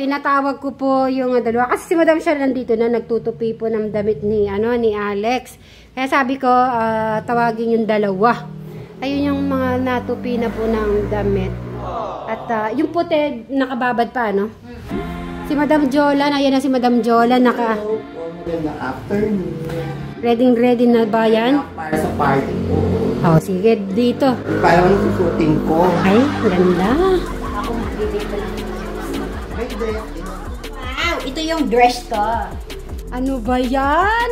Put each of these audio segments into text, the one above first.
pinatawag ko po yung dalawa. Kasi si Madam Sharon nandito na, nagtutupi po ng damit ni Alex. Kaya sabi ko, tawagin yung dalawa. Ayun yung mga natupi na po ng damit. At yung puti, nakababad pa, ano? Si Madam Jolan, ayan na si Madam Jolan, Magandang afternoon. Ready na ba yan? Para sa party ko. Oh, sige, dito. Para ang susuting ko. Ay, ganda. Ako magbibig ko lang. May dress din. Wow, ito yung dress ko. Ano ba yan?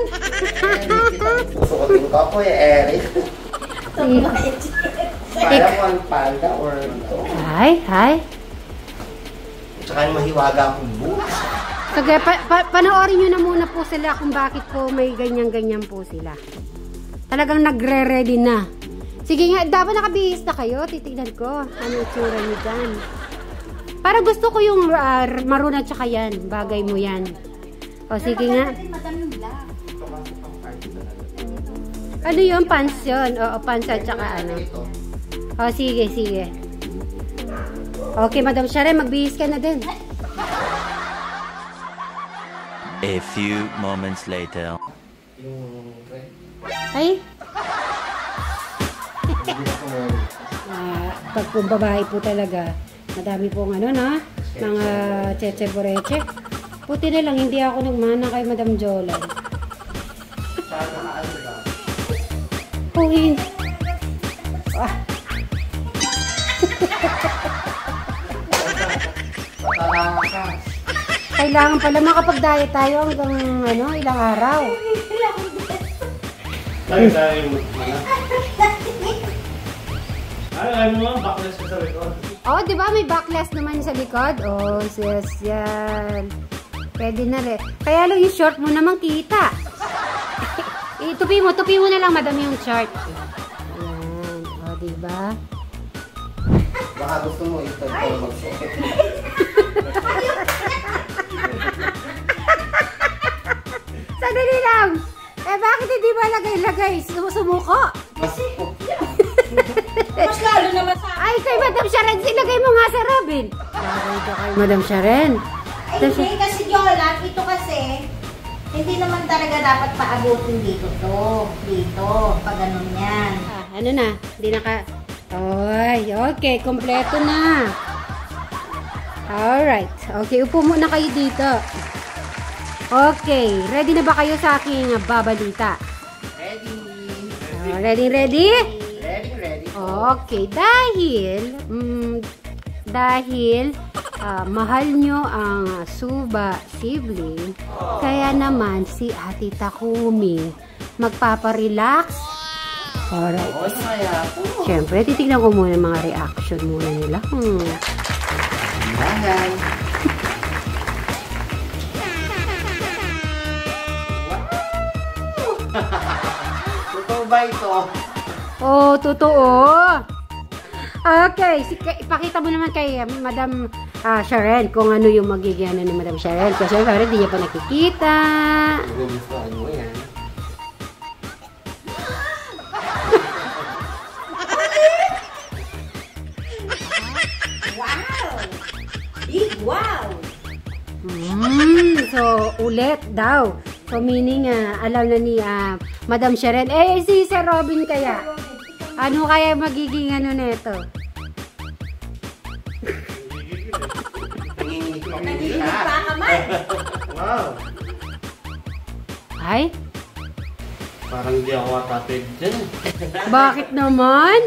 Susuting ko ako Eric. Para one panda or ito. Hi. Tsaka yung mahiwaga akong boots. Sige, panoorin nyo na muna po sila kung bakit po may ganyan-ganyan po sila. Talagang nagre-ready na. Sige nga, dapat nakabihis na kayo. Titignan ko. Ano itsura nyo dyan. Para gusto ko yung maruna tsaka yan. Bagay mo yan. O, sige nga. Ano yun? Pants yun. O, pants at tsaka ano. O, sige. Okay, Madam Sharon, magbihis ka na din. A few moments later. Ay? Pag po babae po talaga, madami pong mga cheche-boreche. Puti na lang, hindi ako nagmana kay Madam Jolan. Uy. Kailangan pala makapag-diet tayo hanggang ilang araw. Ano mo, backless ka sa likod. Oh, di ba may backless naman sa likod? Oh, yes, yan. Pwede na rin. Kaya lang yung short mo naman kita. Tupi mo na lang, madam, yung short. Ayan. Oh, di ba? Baka gusto mo ito mag-short. Sadali lang! Bakit hindi ba lagay? Sumuko? Mas lalo naman sa Ay, kay Madam Sharon, silagay mo nga sa Robin. Lagay ka kay Madam Sharon. Ay, hindi kasi Yolan, ito kasi, hindi naman talaga dapat paabutin dito to. Dito, pag ganun yan. Ano na? Hindi Ay, okay. Kompleto na. Alright. Okay, upo muna kayo dito. Okay. Ready na ba kayo sa aking babalita? Ready. Ready? Ready. Okay. Dahil mahal nyo ang Suba sibling, kaya naman si Ate Takumi magpaparelax. Alright. Siyempre, titignan ko muna mga reaction muna nila. Bahan. Totoo ba ito? Oh, totoo. Okay, ipakita mo naman kay Madam Sharon kung ano yung magiging ni Madam Sharon. Kasi syempre, hindi niya pa nakikita. Gugustuhan mo yan. Wow! So, ulit daw. So, meaning, alam na ni Madam Sharon. Si Sir Robin kaya? Ano kaya magiging nito? Nagiging pa ka man. Wow! Ay? Parang hindi ako matapid dyan. Bakit naman?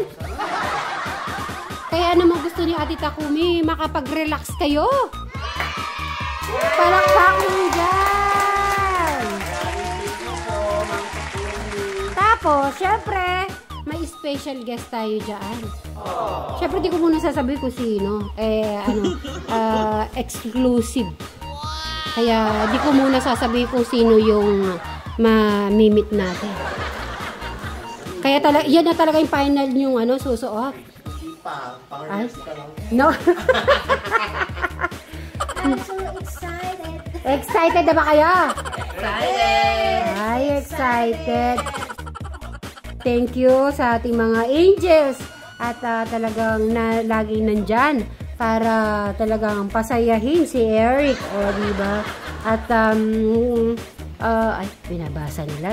Kaya naman gusto ni Ate Takumi, makapag-relax kayo. Palakpakan dyan! Tapos, syempre, may special guest tayo dyan. Syempre, di ko muna sasabihin kung sino. Exclusive. Kaya, di ko muna sasabihin kung sino yung mamimit natin. Kaya yan na talaga yung final yung susuot. Ay? No. I'm so excited. Excited na ba kayo? Excited! Ay, excited. Thank you sa ating mga angels at talagang laging nandyan para talagang pasayahin si Eric, o diba? At ay, binabasa nila,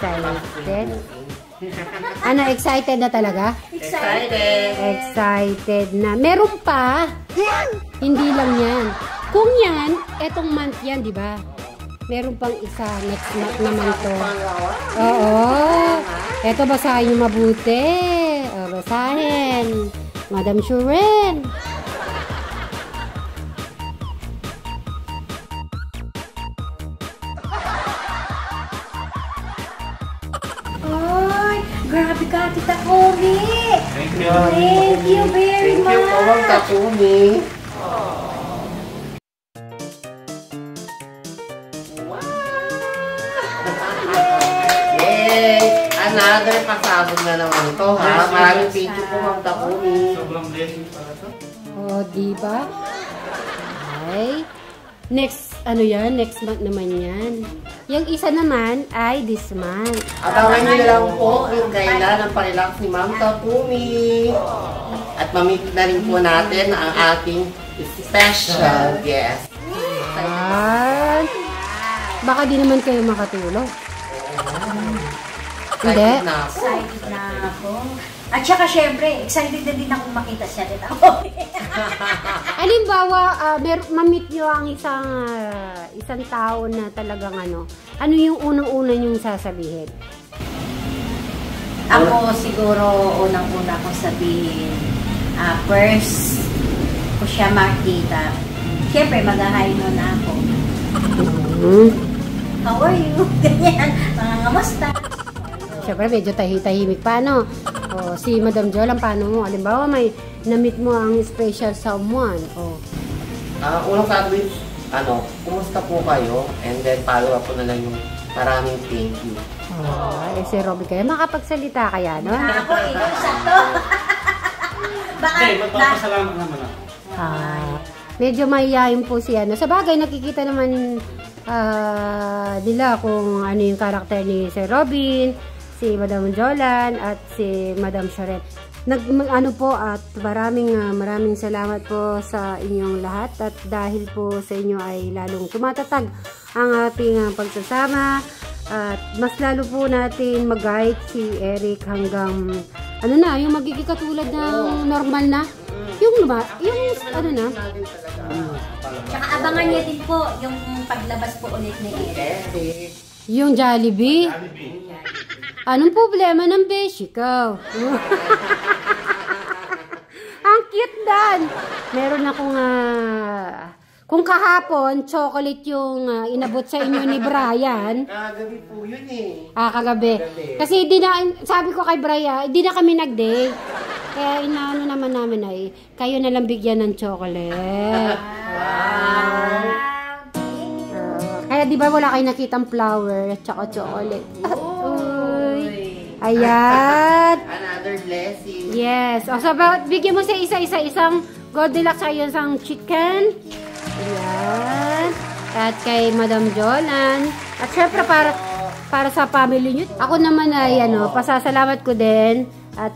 excited. Ano, excited na talaga? Excited na. Meron pa. Hindi lang yan. Kung yan, etong month yan, di ba? Meron pang isa. Next month naman to. Oo. Eto, basahin nyo mabuti. Basahin. Madam Shuren. Grabe ka, Tita Cory! Thank you. Thank you very much! Thank you po, Ma'am Takumi. Yay! Another pasabog na naman to, ha? Maraming thank you po, Ma'am Takumi. Sobrang blessing para to. O, diba? Ay. Next, ano yan? Next month naman yan. Yung isa naman ay this month. Abangan nyo na lang po kung kailan ang parelax ni Ma'am Takumi. At mamit na rin po natin ang ating special guest. At, baka di naman kayo makatulog. Hindi? Excited na ako. Excited na ako. At saka syempre, excited na din ako makita siya Tita Cory. Halimbawa, ma-meet nyo ang isang tao na talagang ano yung unang-una nyong sasabihin? Ako siguro unang-una kong sabihin, first ko siya makita. Syempre, mag-hi na ako. How are you? Ganyan, mga ngamusta. Siyempre, medyo tahimik pa, no? O, si Madam Jolan, paano mo? Halimbawa, may na-meet mo ang special someone. O. Unang sabi, kumusta po kayo? And then follow up ko na lang yung maraming thank you. Si Robby kaya makapagsalita kaya, no? Ako, sakto. Baka, Hindi, magpapasalamat naman ako. Medyo mahihayin po si ano. Sa bagay, nakikita naman nila kung ano yung karakter ni Sir Robin, si Madam Jolan, at si Madam Charette. Ano po, at maraming salamat po sa inyong lahat, at dahil po sa inyo ay lalong tumatatag ang ating pagsasama, at mas lalo po natin mag-guide si Eric hanggang yung magiging katulad ng normal na yung Tsaka abangan niya din po yung paglabas po ulit ni Eric. yung Jollibee. Anong problema ng beshi ko? Ang cute dan. Meron akong kung kahapon chocolate yung inabot sa inyo ni Brian. Kagabi po yun eh. Kagabi. Kasi sabi ko kay Brian, hindi na kami nag-date. Kaya inaano naman namin ay kayo na lang bigyan ng chocolate. Kaya di ba wala kayo nakitang flower at saka chocolate? Ayan. Another blessing. Yes. O, so, bigyan mo sa isang Goldilocks ay isang chicken. Ayan. At kay Madam Jolan. At syempre para sa family nyo. Ako naman ay pasasalamat ko din. At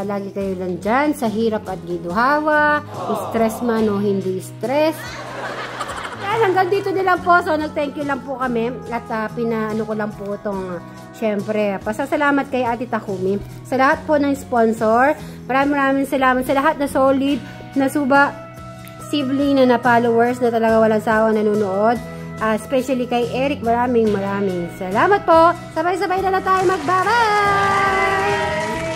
lagi kayo lang dyan sa hirap at giduhawa. Stress man o hindi stress. Hanggang dito na lang po. So, nag-thank you lang po kami. At pinaano ko lang po itong, syempre, pasasalamat kay Ate Takumi. Sa lahat po ng sponsor. Maraming salamat sa lahat na solid, na suba, sibling na followers na talaga walang sawa nanonood. Especially kay Eric, maraming salamat po. Sabay-sabay na tayo mag-bye!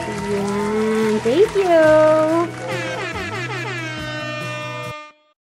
Ayan. Thank you!